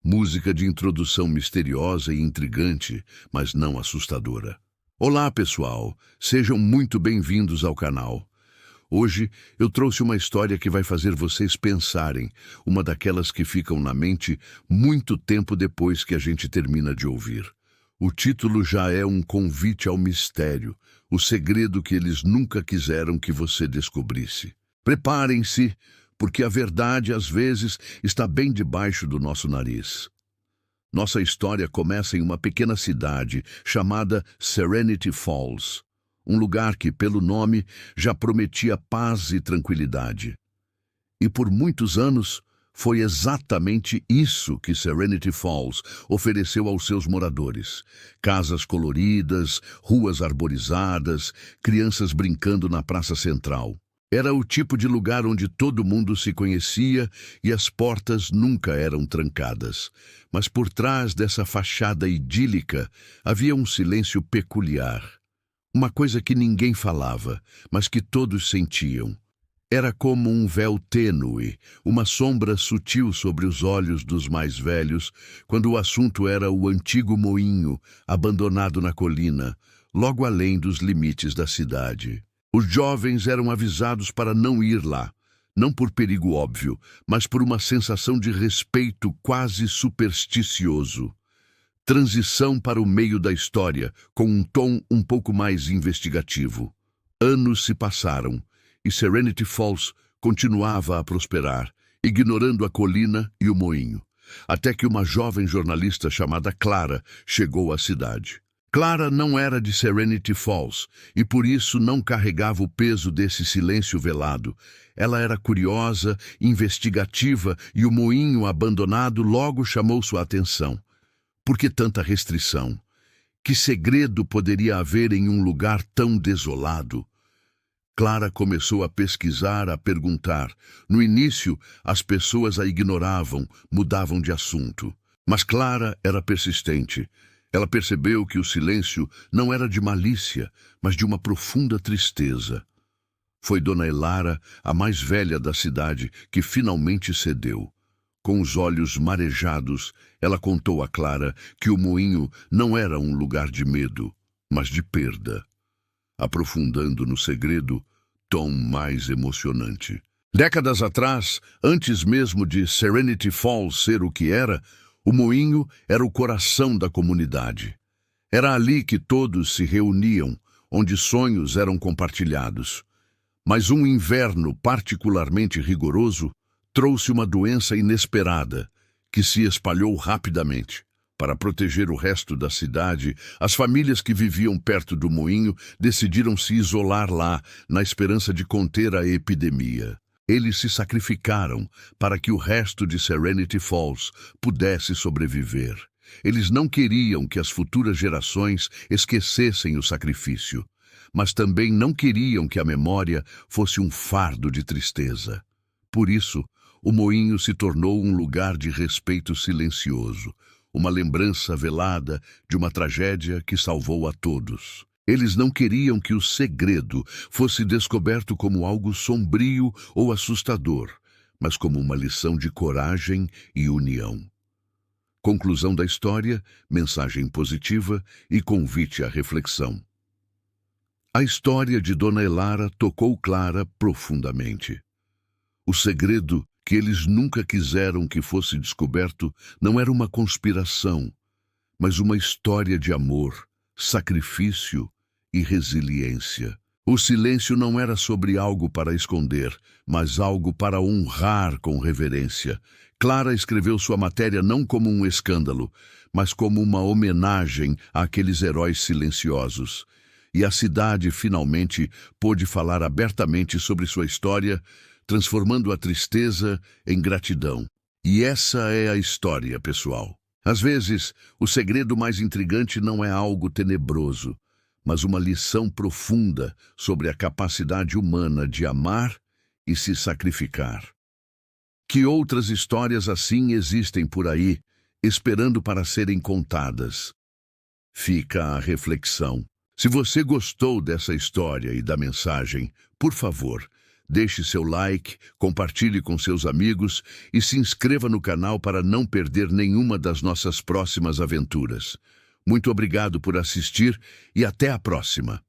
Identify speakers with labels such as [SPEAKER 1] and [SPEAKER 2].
[SPEAKER 1] Música de introdução misteriosa e intrigante, mas não assustadora. Olá, pessoal! Sejam muito bem-vindos ao canal. Hoje eu trouxe uma história que vai fazer vocês pensarem, uma daquelas que ficam na mente muito tempo depois que a gente termina de ouvir. O título já é um convite ao mistério, o segredo que eles nunca quiseram que você descobrisse. Preparem-se, porque a verdade às vezes está bem debaixo do nosso nariz. Nossa história começa em uma pequena cidade chamada Serenity Falls, um lugar que, pelo nome, já prometia paz e tranquilidade. E por muitos anos, foi exatamente isso que Serenity Falls ofereceu aos seus moradores. Casas coloridas, ruas arborizadas, crianças brincando na praça central. Era o tipo de lugar onde todo mundo se conhecia e as portas nunca eram trancadas. Mas por trás dessa fachada idílica havia um silêncio peculiar. Uma coisa que ninguém falava, mas que todos sentiam. Era como um véu tênue, uma sombra sutil sobre os olhos dos mais velhos, quando o assunto era o antigo moinho, abandonado na colina, logo além dos limites da cidade. Os jovens eram avisados para não ir lá, não por perigo óbvio, mas por uma sensação de respeito quase supersticioso. Transição para o meio da história, com um tom um pouco mais investigativo. Anos se passaram, e Serenity Falls continuava a prosperar, ignorando a colina e o moinho, até que uma jovem jornalista chamada Clara chegou à cidade. Clara não era de Serenity Falls e por isso não carregava o peso desse silêncio velado. Ela era curiosa, investigativa e o moinho abandonado logo chamou sua atenção. Por que tanta restrição? Que segredo poderia haver em um lugar tão desolado? Clara começou a pesquisar, a perguntar. No início, as pessoas a ignoravam, mudavam de assunto. Mas Clara era persistente. Ela percebeu que o silêncio não era de malícia, mas de uma profunda tristeza. Foi Dona Elara, a mais velha da cidade, que finalmente cedeu. Com os olhos marejados, ela contou a Clara que o moinho não era um lugar de medo, mas de perda. Aprofundando no segredo, tom mais emocionante. Décadas atrás, antes mesmo de Serenity Falls ser o que era, o moinho era o coração da comunidade. Era ali que todos se reuniam, onde sonhos eram compartilhados. Mas um inverno particularmente rigoroso trouxe uma doença inesperada, que se espalhou rapidamente. Para proteger o resto da cidade, as famílias que viviam perto do moinho decidiram se isolar lá, na esperança de conter a epidemia. Eles se sacrificaram para que o resto de Serenity Falls pudesse sobreviver. Eles não queriam que as futuras gerações esquecessem o sacrifício, mas também não queriam que a memória fosse um fardo de tristeza. Por isso, o moinho se tornou um lugar de respeito silencioso, uma lembrança velada de uma tragédia que salvou a todos. Eles não queriam que o segredo fosse descoberto como algo sombrio ou assustador, mas como uma lição de coragem e união. Conclusão da história, mensagem positiva e convite à reflexão. A história de Dona Elara tocou Clara profundamente. O segredo que eles nunca quiseram que fosse descoberto não era uma conspiração, mas uma história de amor, sacrifício e resiliência. O silêncio não era sobre algo para esconder, mas algo para honrar com reverência. Clara escreveu sua matéria não como um escândalo, mas como uma homenagem àqueles heróis silenciosos. E a cidade finalmente pôde falar abertamente sobre sua história, transformando a tristeza em gratidão. E essa é a história, pessoal. Às vezes, o segredo mais intrigante não é algo tenebroso, mas uma lição profunda sobre a capacidade humana de amar e se sacrificar. Que outras histórias assim existem por aí, esperando para serem contadas? Fica a reflexão. Se você gostou dessa história e da mensagem, por favor, Deixe seu like, compartilhe com seus amigos e se inscreva no canal para não perder nenhuma das nossas próximas aventuras. Muito obrigado por assistir e até a próxima!